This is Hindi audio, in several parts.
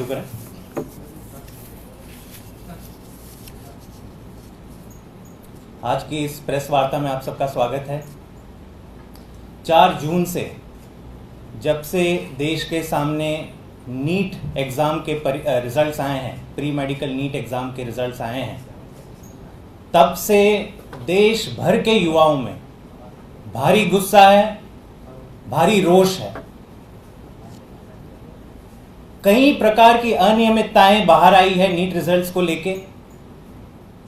शुरू करें। आज की इस प्रेस वार्ता में आप सबका स्वागत है। 4 जून से जब से देश के सामने नीट एग्ज़ाम के रिजल्ट्स आए हैं, प्री मेडिकल नीट एग्ज़ाम के रिजल्ट्स आए हैं, तब से देश भर के युवाओं में भारी गुस्सा है, भारी रोष है। कई प्रकार की अनियमितताएं बाहर आई है नीट रिजल्ट्स को लेके,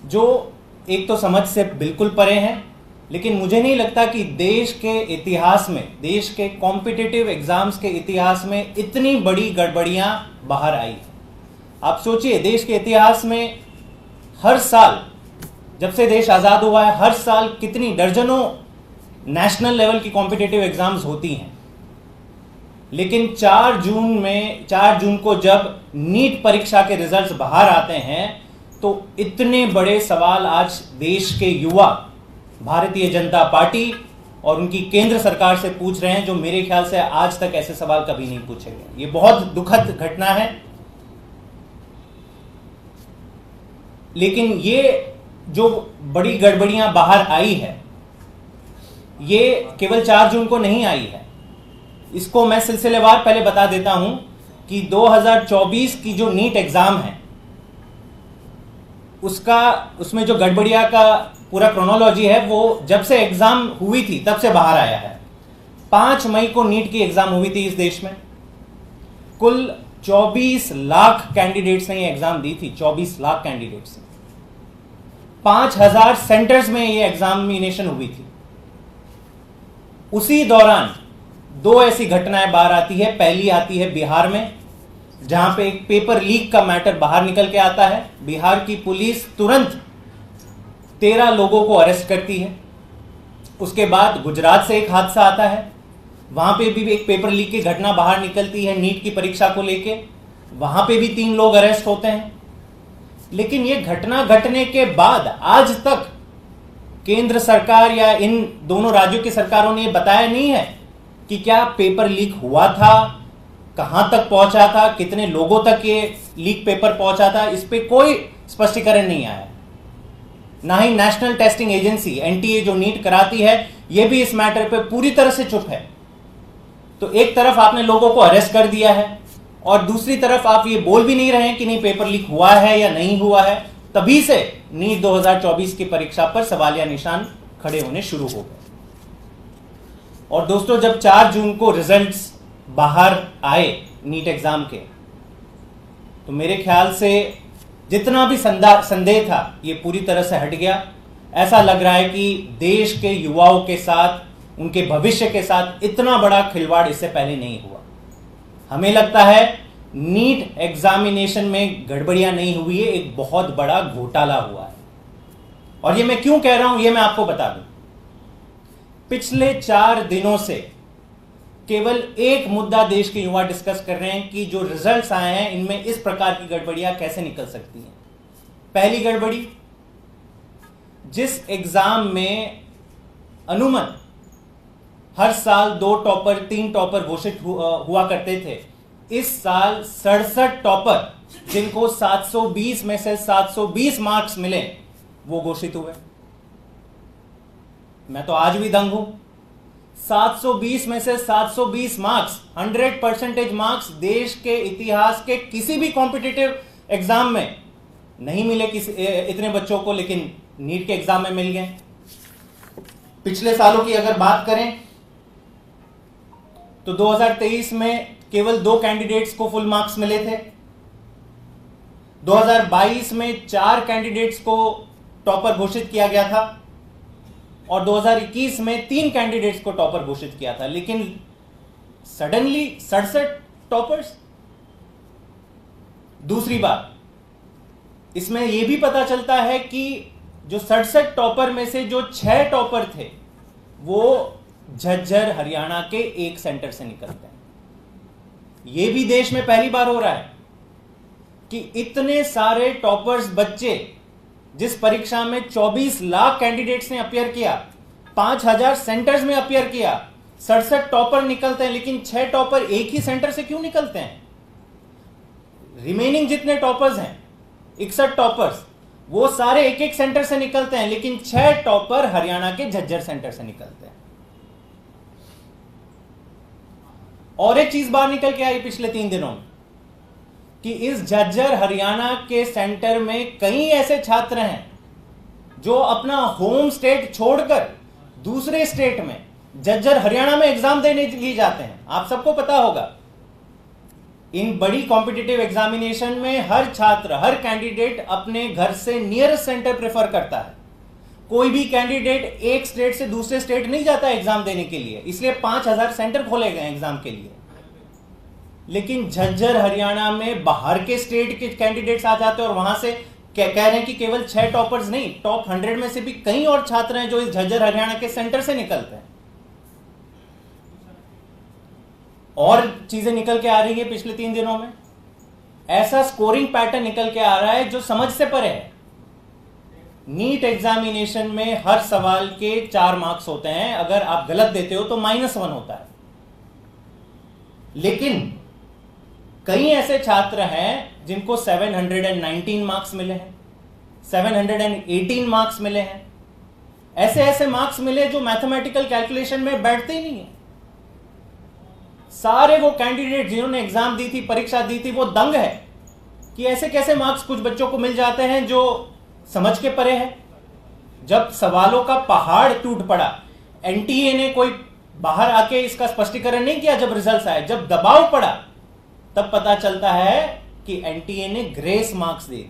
जो एक तो समझ से बिल्कुल परे हैं, लेकिन मुझे नहीं लगता कि देश के इतिहास में, देश के कॉम्पिटिटिव एग्जाम्स के इतिहास में इतनी बड़ी गड़बड़ियां बाहर आई। आप सोचिए, देश के इतिहास में हर साल, जब से देश आज़ाद हुआ है, हर साल कितनी दर्जनों नेशनल लेवल की कॉम्पिटिटिव एग्जाम्स होती हैं, लेकिन 4 जून को जब नीट परीक्षा के रिजल्ट्स बाहर आते हैं तो इतने बड़े सवाल आज देश के युवा भारतीय जनता पार्टी और उनकी केंद्र सरकार से पूछ रहे हैं, जो मेरे ख्याल से आज तक ऐसे सवाल कभी नहीं पूछे गए। ये बहुत दुखद घटना है। लेकिन ये जो बड़ी गड़बड़ियां बाहर आई है, ये केवल 4 जून को नहीं आई है। इसको मैं सिलसिलेवार पहले बता देता हूं कि 2024 की जो नीट एग्जाम है, उसमें जो गड़बड़िया का पूरा क्रोनोलॉजी है, वो जब से एग्जाम हुई थी तब से बाहर आया है। 5 मई को नीट की एग्जाम हुई थी इस देश में। कुल 24 लाख कैंडिडेट्स ने ये एग्जाम दी थी। 24 लाख कैंडिडेट्स, 5000 सेंटर्स में ये एग्जामिनेशन हुई थी। उसी दौरान 2 ऐसी घटनाएं बाहर आती है। पहली आती है बिहार में, जहां पे एक पेपर लीक का मैटर बाहर निकल के आता है। बिहार की पुलिस तुरंत 13 लोगों को अरेस्ट करती है। उसके बाद गुजरात से एक हादसा आता है, वहां पे भी एक पेपर लीक की घटना बाहर निकलती है नीट की परीक्षा को लेके। वहां पे भी 3 लोग अरेस्ट होते हैं। लेकिन ये घटना घटने के बाद आज तक केंद्र सरकार या इन दोनों राज्यों की सरकारों ने बताया नहीं है कि क्या पेपर लीक हुआ था, कहां तक पहुंचा था, कितने लोगों तक ये लीक पेपर पहुंचा था। इस पे कोई स्पष्टीकरण नहीं आया। ना ही नेशनल टेस्टिंग एजेंसी एनटीए जो नीट कराती है, ये भी इस मैटर पे पूरी तरह से चुप है। तो एक तरफ आपने लोगों को अरेस्ट कर दिया है और दूसरी तरफ आप ये बोल भी नहीं रहे हैं कि नहीं पेपर लीक हुआ है या नहीं हुआ है। तभी से नीट 2024 की परीक्षा पर सवालिया निशान खड़े होने शुरू हो गए। और दोस्तों, जब 4 जून को रिजल्ट्स बाहर आए नीट एग्जाम के, तो मेरे ख्याल से जितना भी संदेह था ये पूरी तरह से हट गया। ऐसा लग रहा है कि देश के युवाओं के साथ, उनके भविष्य के साथ इतना बड़ा खिलवाड़ इससे पहले नहीं हुआ। हमें लगता है नीट एग्जामिनेशन में गड़बड़ियां नहीं हुई है, एक बहुत बड़ा घोटाला हुआ है। और ये मैं क्यों कह रहा हूं, ये मैं आपको बता दूं। पिछले 4 दिनों से केवल एक मुद्दा देश के युवा डिस्कस कर रहे हैं कि जो रिजल्ट्स आए हैं इनमें इस प्रकार की गड़बड़ियां कैसे निकल सकती हैं। पहली गड़बड़ी, जिस एग्जाम में अनुमन हर साल 2 टॉपर 3 टॉपर घोषित हुआ करते थे, इस साल 67 टॉपर, जिनको 720 में से 720 मार्क्स मिले, वो घोषित हुए। मैं तो आज भी दंग हूं। 720 में से 720 मार्क्स, 100% मार्क्स देश के इतिहास के किसी भी कॉम्पिटिटिव एग्जाम में नहीं मिले इतने बच्चों को, लेकिन नीट के एग्जाम में मिल गए। पिछले सालों की अगर बात करें तो 2023 में केवल 2 कैंडिडेट्स को फुल मार्क्स मिले थे। 2022 में 4 कैंडिडेट्स को टॉपर घोषित किया गया था और 2021 में 3 कैंडिडेट्स को टॉपर घोषित किया था। लेकिन सडनली 67 टॉपर्स। दूसरी बात, इसमें यह भी पता चलता है कि जो 67 टॉपर में से जो 6 टॉपर थे, वो झज्जर हरियाणा के एक सेंटर से निकलते हैं। यह भी देश में पहली बार हो रहा है कि इतने सारे टॉपर्स बच्चे, जिस परीक्षा में 24 लाख कैंडिडेट्स ने अपियर किया, 5000 सेंटर्स में अपियर किया, 67 टॉपर निकलते हैं, लेकिन 6 टॉपर एक ही सेंटर से क्यों निकलते हैं? रिमेनिंग जितने टॉपर्स हैं 61 टॉपर्स, वो सारे एक एक सेंटर से निकलते हैं, लेकिन 6 टॉपर हरियाणा के झज्जर सेंटर से निकलते हैं। और एक चीज बाहर निकल के आई पिछले 3 दिनों में कि इस झज्जर हरियाणा के सेंटर में कई ऐसे छात्र हैं जो अपना होम स्टेट छोड़कर दूसरे स्टेट में झज्जर हरियाणा में एग्जाम देने लिए जाते हैं। आप सबको पता होगा, इन बड़ी कॉम्पिटिटिव एग्जामिनेशन में हर छात्र, हर कैंडिडेट अपने घर से नियरेस्ट सेंटर प्रेफर करता है। कोई भी कैंडिडेट एक स्टेट से दूसरे स्टेट नहीं जाता एग्जाम देने के लिए, इसलिए 5000 सेंटर खोले गए एग्जाम के लिए। लेकिन झज्जर हरियाणा में बाहर के स्टेट के कैंडिडेट्स आ जाते हैं और वहां से कह रहे हैं कि केवल 6 टॉपर्स नहीं, टॉप 100 में से भी कई और छात्र हैं जो इस झज्जर हरियाणा के सेंटर से निकलते हैं। और चीजें निकल के आ रही है पिछले 3 दिनों में, ऐसा स्कोरिंग पैटर्न निकल के आ रहा है जो समझ से परे है। नीट एग्जामिनेशन में हर सवाल के 4 मार्क्स होते हैं, अगर आप गलत देते हो तो -1 होता है। लेकिन कई ऐसे छात्र हैं जिनको 719 मार्क्स मिले हैं, 718 मार्क्स मिले हैं, ऐसे ऐसे मार्क्स मिले जो मैथमेटिकल कैलकुलेशन में बैठते ही नहीं है। सारे वो कैंडिडेट जिन्होंने एग्जाम दी थी, परीक्षा दी थी, वो दंग है कि ऐसे कैसे मार्क्स कुछ बच्चों को मिल जाते हैं जो समझ के परे है। जब सवालों का पहाड़ टूट पड़ा, एनटीए ने कोई बाहर आके इसका स्पष्टीकरण नहीं किया। जब रिजल्ट्स आए, जब दबाव पड़ा, तब पता चलता है कि एनटीए ने ग्रेस मार्क्स दे दिए।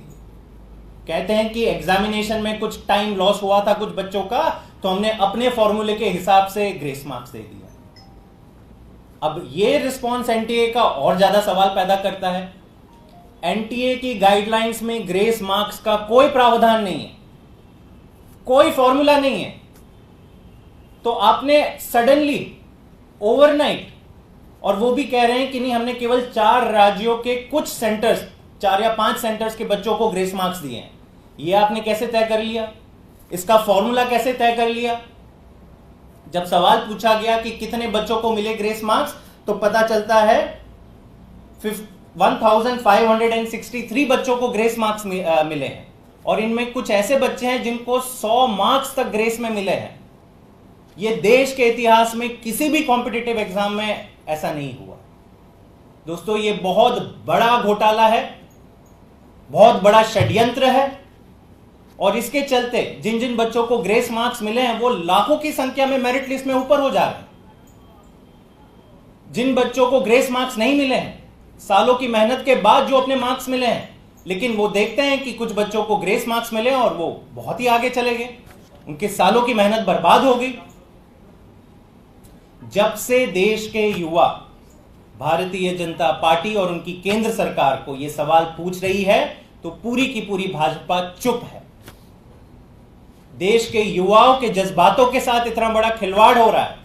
कहते हैं कि एग्जामिनेशन में कुछ टाइम लॉस हुआ था कुछ बच्चों का, तो हमने अपने फॉर्मूले के हिसाब से ग्रेस मार्क्स दे दिया। अब ये रिस्पॉन्स एनटीए का और ज्यादा सवाल पैदा करता है। एनटीए की गाइडलाइंस में ग्रेस मार्क्स का कोई प्रावधान नहीं है, कोई फॉर्मूला नहीं है। तो आपने सडनली ओवरनाइट, और वो भी कह रहे हैं कि नहीं, हमने केवल 4 राज्यों के कुछ सेंटर्स, 4 या 5 सेंटर्स के बच्चों को ग्रेस मार्क्स दिए हैं। ये आपने कैसे तय कर लिया? इसका फॉर्मूला कैसे तय कर लिया? जब सवाल पूछा गया कि कितने बच्चों को मिले ग्रेस मार्क्स, तो पता चलता है 1563 बच्चों को ग्रेस मार्क्स मिले हैं। और इनमें कुछ ऐसे बच्चे हैं जिनको 100 मार्क्स तक ग्रेस में मिले हैं। यह देश के इतिहास में किसी भी कॉम्पिटिटिव एग्जाम में ऐसा नहीं हुआ। दोस्तों, यह बहुत बड़ा घोटाला है, बहुत बड़ा षड्यंत्र है। और इसके चलते जिन जिन बच्चों को ग्रेस मार्क्स मिले हैं वो लाखों की संख्या में मेरिट लिस्ट में ऊपर हो जा रहे हैं। जिन बच्चों को ग्रेस मार्क्स नहीं मिले हैं, सालों की मेहनत के बाद जो अपने मार्क्स मिले हैं, लेकिन वो देखते हैं कि कुछ बच्चों को ग्रेस मार्क्स मिले और वो बहुत ही आगे चले गए, उनके सालों की मेहनत बर्बाद हो गई। जब से देश के युवा भारतीय जनता पार्टी और उनकी केंद्र सरकार को यह सवाल पूछ रही है, तो पूरी की पूरी भाजपा चुप है। देश के युवाओं के जज्बातों के साथ इतना बड़ा खिलवाड़ हो रहा है,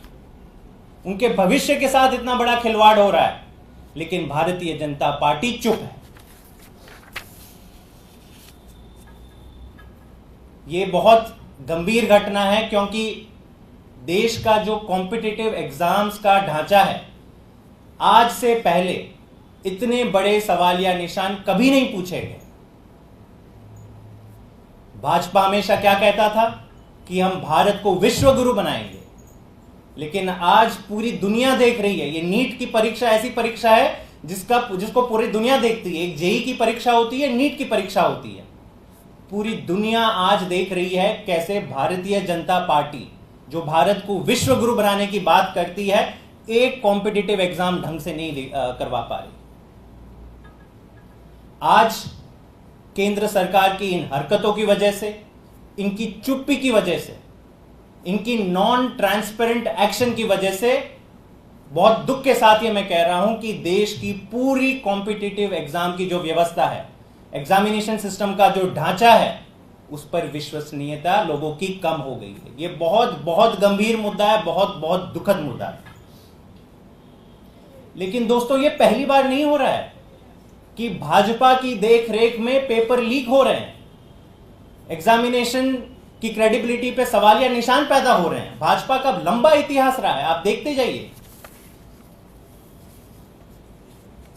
उनके भविष्य के साथ इतना बड़ा खिलवाड़ हो रहा है, लेकिन भारतीय जनता पार्टी चुप है। यह बहुत गंभीर घटना है, क्योंकि देश का जो कॉम्पिटिटिव एग्जाम्स का ढांचा है, आज से पहले इतने बड़े सवालिया निशान कभी नहीं पूछे गए। भाजपा हमेशा क्या कहता था कि हम भारत को विश्व गुरु बनाएंगे, लेकिन आज पूरी दुनिया देख रही है। ये नीट की परीक्षा ऐसी परीक्षा है जिसको पूरी दुनिया देखती है। एक जेईई की परीक्षा होती है, नीट की परीक्षा होती है। पूरी दुनिया आज देख रही है कैसे भारतीय जनता पार्टी, जो भारत को विश्व गुरु बनाने की बात करती है, एक कॉम्पिटिटिव एग्जाम ढंग से नहीं करवा पा रही। आज केंद्र सरकार की इन हरकतों की वजह से, इनकी चुप्पी की वजह से, इनकी नॉन ट्रांसपेरेंट एक्शन की वजह से, बहुत दुख के साथ ये मैं कह रहा हूं कि देश की पूरी कॉम्पिटिटिव एग्जाम की जो व्यवस्था है, एग्जामिनेशन सिस्टम का जो ढांचा है, उस पर विश्वसनीयता लोगों की कम हो गई है। ये बहुत बहुत गंभीर मुद्दा है, बहुत बहुत दुखद मुद्दा है। लेकिन दोस्तों, ये पहली बार नहीं हो रहा है कि भाजपा की देखरेख में पेपर लीक हो रहे हैं, एग्जामिनेशन की क्रेडिबिलिटी पे सवालिया निशान पैदा हो रहे हैं। भाजपा का लंबा इतिहास रहा है, आप देखते जाइए।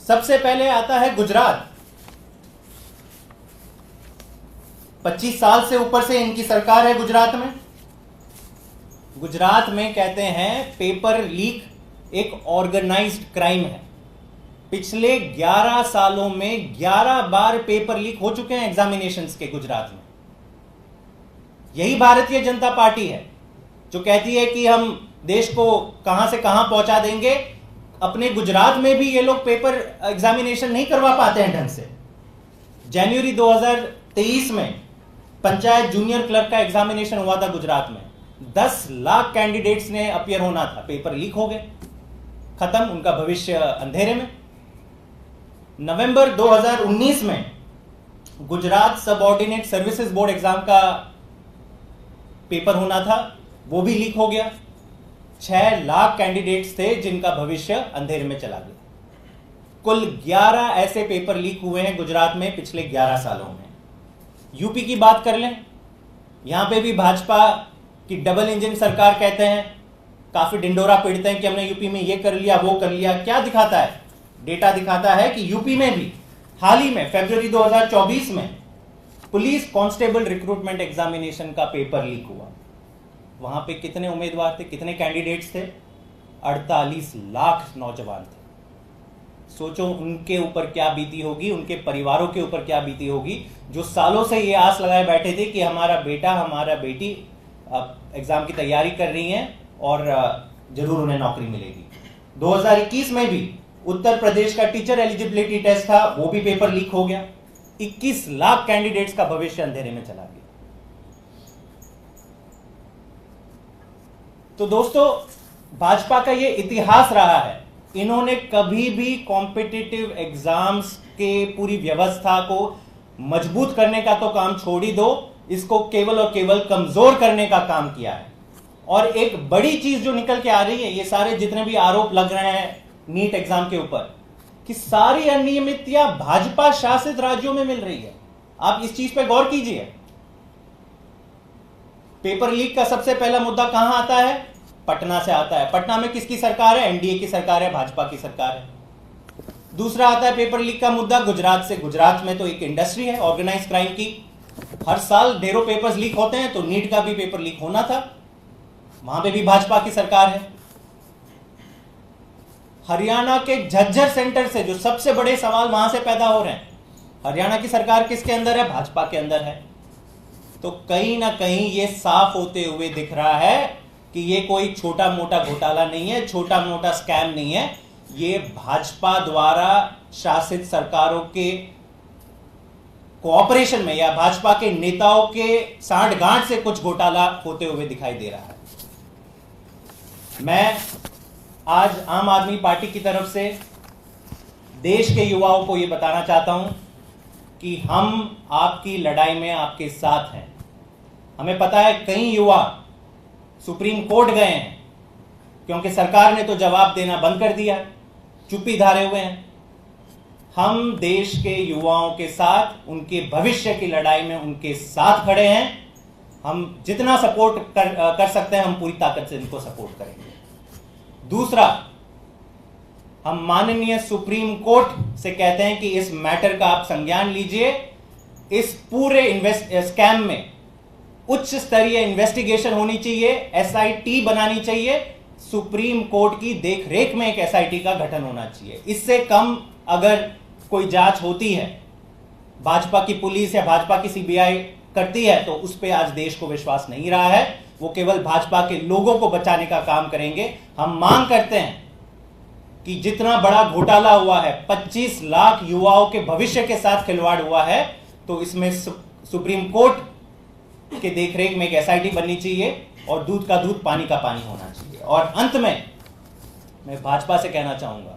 सबसे पहले आता है गुजरात, 25 साल से ऊपर से इनकी सरकार है गुजरात में। गुजरात में कहते हैं पेपर लीक एक ऑर्गेनाइज्ड क्राइम है। पिछले 11 सालों में 11 बार पेपर लीक हो चुके हैं एग्जामिनेशंस के गुजरात में। यही भारतीय जनता पार्टी है जो कहती है कि हम देश को कहां से कहां पहुंचा देंगे। अपने गुजरात में भी ये लोग पेपर एग्जामिनेशन नहीं करवा पाते हैं ढंग से। जनवरी 2023 में पंचायत जूनियर क्लर्क का एग्जामिनेशन हुआ था गुजरात में। 10 लाख कैंडिडेट्स ने अपियर होना था, पेपर लीक हो गए, खत्म, उनका भविष्य अंधेरे में। नवंबर 2019 में Gujarat subordinate services board exam का पेपर होना था, वो भी लीक हो गया। 6 लाख कैंडिडेट्स थे जिनका भविष्य अंधेरे में चला गया। कुल 11 ऐसे पेपर लीक हुए हैं गुजरात में पिछले 11 सालों में। यूपी की बात कर लें, यहां पे भी भाजपा की डबल इंजन सरकार कहते हैं, काफी डिंडोरा पीटते हैं कि हमने यूपी में ये कर लिया वो कर लिया। क्या दिखाता है? डेटा दिखाता है कि यूपी में भी हाल ही में फरवरी 2024 में पुलिस कांस्टेबल रिक्रूटमेंट एग्जामिनेशन का पेपर लीक हुआ। वहां पे कितने उम्मीदवार थे, कितने कैंडिडेट्स थे? 48 लाख नौजवान थे। सोचो उनके ऊपर क्या बीती होगी, उनके परिवारों के ऊपर क्या बीती होगी, जो सालों से ये आस लगाए बैठे थे कि हमारा बेटा हमारा बेटी एग्जाम की तैयारी कर रही हैं और जरूर उन्हें नौकरी मिलेगी। 2021 में भी उत्तर प्रदेश का टीचर एलिजिबिलिटी टेस्ट था, वो भी पेपर लीक हो गया। 21 लाख कैंडिडेट्स का भविष्य अंधेरे में चला गया। तो दोस्तों, भाजपा का ये इतिहास रहा है, इन्होंने कभी भी कॉम्पिटिटिव एग्जाम्स के पूरी व्यवस्था को मजबूत करने का तो काम छोड़ ही दो, इसको केवल और केवल कमजोर करने का काम किया है। और एक बड़ी चीज जो निकल के आ रही है, ये सारे जितने भी आरोप लग रहे हैं नीट एग्जाम के ऊपर, कि सारी अनियमितता भाजपा शासित राज्यों में मिल रही है। आप इस चीज पे गौर कीजिए। पेपर लीक का सबसे पहला मुद्दा कहां आता है? पटना से आता है। पटना में किसकी सरकार है? एनडीए की सरकार है, भाजपा की सरकार है। दूसरा आता है पेपर लीक का मुद्दा गुजरात से। गुजरात में तो एक इंडस्ट्री है ऑर्गेनाइज क्राइम की, हर साल ढेरों पेपर्स लीक होते हैं, तो नीट का भी पेपर लीक होना था, वहां पे भी भाजपा की सरकार है। हरियाणा के झज्जर सेंटर से जो सबसे बड़े सवाल वहां से पैदा हो रहे हैं, हरियाणा की सरकार किसके अंदर है? भाजपा के अंदर है। तो कहीं ना कहीं ये साफ होते हुए दिख रहा है कि ये कोई छोटा मोटा घोटाला नहीं है, छोटा मोटा स्कैम नहीं है, ये भाजपा द्वारा शासित सरकारों के कोऑपरेशन में या भाजपा के नेताओं के सांठगांठ से कुछ घोटाला होते हुए दिखाई दे रहा है। मैं आज आम आदमी पार्टी की तरफ से देश के युवाओं को यह बताना चाहता हूं कि हम आपकी लड़ाई में आपके साथ हैं। हमें पता है कई युवा सुप्रीम कोर्ट गए हैं क्योंकि सरकार ने तो जवाब देना बंद कर दिया, चुप्पी धारे हुए हैं। हम देश के युवाओं के साथ, उनके भविष्य की लड़ाई में उनके साथ खड़े हैं। हम जितना सपोर्ट कर सकते हैं, हम पूरी ताकत से इनको सपोर्ट करेंगे। दूसरा, हम माननीय सुप्रीम कोर्ट से कहते हैं कि इस मैटर का आप संज्ञान लीजिए। इस पूरे स्कैम में उच्च स्तरीय इन्वेस्टिगेशन होनी चाहिए, एसआईटी बनानी चाहिए, सुप्रीम कोर्ट की देखरेख में एक एसआईटी का गठन होना चाहिए। इससे कम अगर कोई जांच होती है, भाजपा की पुलिस या भाजपा की सीबीआई करती है, तो उस पर आज देश को विश्वास नहीं रहा है। वो केवल भाजपा के लोगों को बचाने का काम करेंगे। हम मांग करते हैं कि जितना बड़ा घोटाला हुआ है, 25 लाख युवाओं के भविष्य के साथ खिलवाड़ हुआ है, तो इसमें सुप्रीम कोर्ट के देखरेख में एक एसआईटी बननी चाहिए और दूध का दूध पानी का पानी होना चाहिए। और अंत में मैं भाजपा से कहना चाहूंगा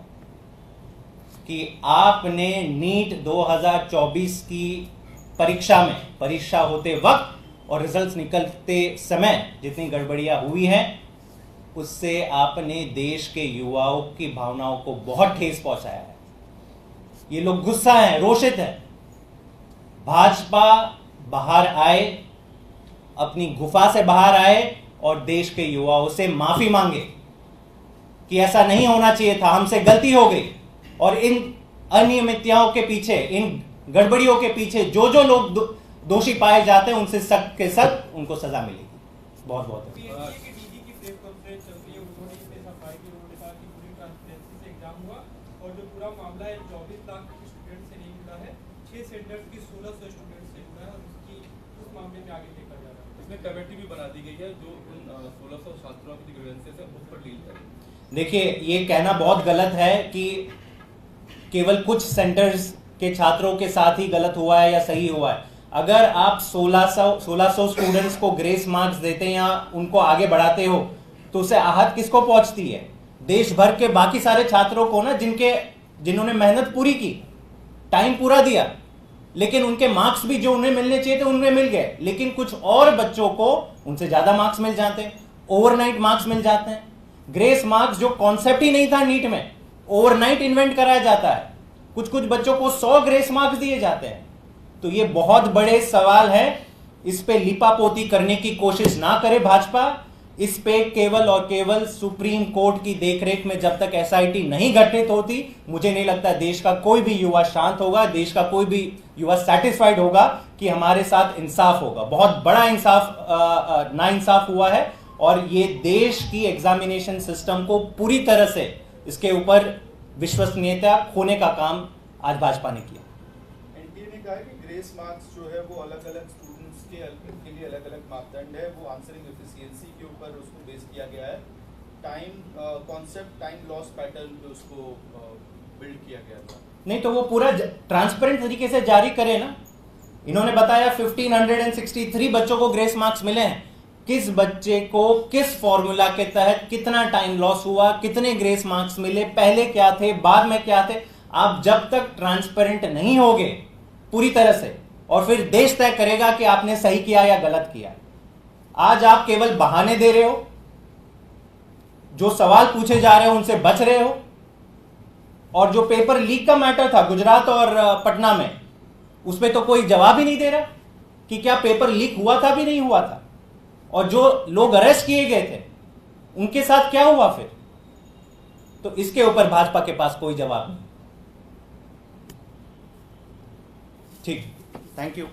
कि आपने नीट 2024 की परीक्षा होते वक्त और रिजल्ट्स निकलते समय जितनी गड़बड़ियां हुई हैं, उससे आपने देश के युवाओं की भावनाओं को बहुत ठेस पहुंचाया है। ये लोग गुस्सा हैं, रोषित हैं। भाजपा बाहर आए, अपनी गुफा से बाहर आए और देश के युवाओं से माफी मांगे कि ऐसा नहीं होना चाहिए था, हमसे गलती हो गई। और इन अनियमितताओं के पीछे, इन गड़बड़ियों के पीछे जो लोग दोषी पाए जाते हैं उनसे सख्त के सख्त उनको सजा मिलेगी। बहुत बहुत और जो पूरा मामला है 24 लाख स्टूडेंट से नहीं जुड़ा है, 6 सेंटर्स की 1600 स्टूडेंट से जुड़ा है और उस मामले में आगे देखा जा रहा है। इसमें कमेटी भी बना दी गई है जो उन 1600 छात्रों की ग्रीवेंसेस है उस पर डील करेगी। देखिए, ये कहना बहुत गलत है कि केवल कुछ सेंटर्स के छात्रों के साथ ही गलत हुआ है या सही हुआ है। अगर आप 1600 स्टूडेंट्स को ग्रेस मार्क्स देते हैं या उनको आगे बढ़ाते हो तो उससे आहत किसको पहुंचती है? देश भर के बाकी सारे छात्रों को ना, जिन्होंने मेहनत पूरी की, टाइम पूरा दिया, लेकिन उनके मार्क्स भी जो उन्हें मिलने चाहिए थे उन्हें मिल गए, लेकिन कुछ और बच्चों को उनसे ज्यादा मार्क्स मिल जाते हैं, ओवरनाइट मार्क्स मिल जाते हैं। ग्रेस मार्क्स जो कॉन्सेप्ट ही नहीं था नीट में, ओवरनाइट इन्वेंट कराया जाता है। कुछ कुछ बच्चों को 100 ग्रेस मार्क्स दिए जाते हैं। तो ये बहुत बड़े सवाल है, इस पे लिपापोती करने की कोशिश ना करे भाजपा। इस पे केवल और केवल सुप्रीम कोर्ट की देखरेख में जब तक एसआईटी नहीं गठित होती, मुझे नहीं लगता देश का कोई भी युवा शांत होगा, देश का कोई भी युवा सेटिस्फाइड होगा कि हमारे साथ इंसाफ होगा। बहुत बड़ा इंसाफ नाइंसाफ हुआ है और ये देश की एग्जामिनेशन सिस्टम को पूरी तरह से इसके ऊपर विश्वसनीयता खोने का काम आज भाजपा ने किया। एनटीए ने कहा है कि ग्रेस मार्क्स जो है वो अलग अलग स्टूडेंट्स के लिए अलग अलग मापदंड है, वो आंसरिंग एफिशिएंसी के ऊपर उसको बेस किया गया है। Time concept, time loss pattern पे उसको बिल्ड किया गया था। नहीं तो वो पूरा ट्रांसपेरेंट तरीके से जारी करे ना। इन्होंने बताया 1563 बच्चों को ग्रेस मार्क्स मिले हैं, किस बच्चे को किस फॉर्मूला के तहत कितना टाइम लॉस हुआ, कितने ग्रेस मार्क्स मिले, पहले क्या थे, बाद में क्या थे। आप जब तक ट्रांसपेरेंट नहीं होगे पूरी तरह से, और फिर देश तय करेगा कि आपने सही किया या गलत किया। आज आप केवल बहाने दे रहे हो, जो सवाल पूछे जा रहे हो उनसे बच रहे हो, और जो पेपर लीक का मैटर था गुजरात और पटना में, उसमें तो कोई जवाब ही नहीं दे रहा कि क्या पेपर लीक हुआ था भी नहीं हुआ था, और जो लोग अरेस्ट किए गए थे उनके साथ क्या हुआ फिर। तो इसके ऊपर भाजपा के पास कोई जवाब नहीं। ठीक, थैंक यू।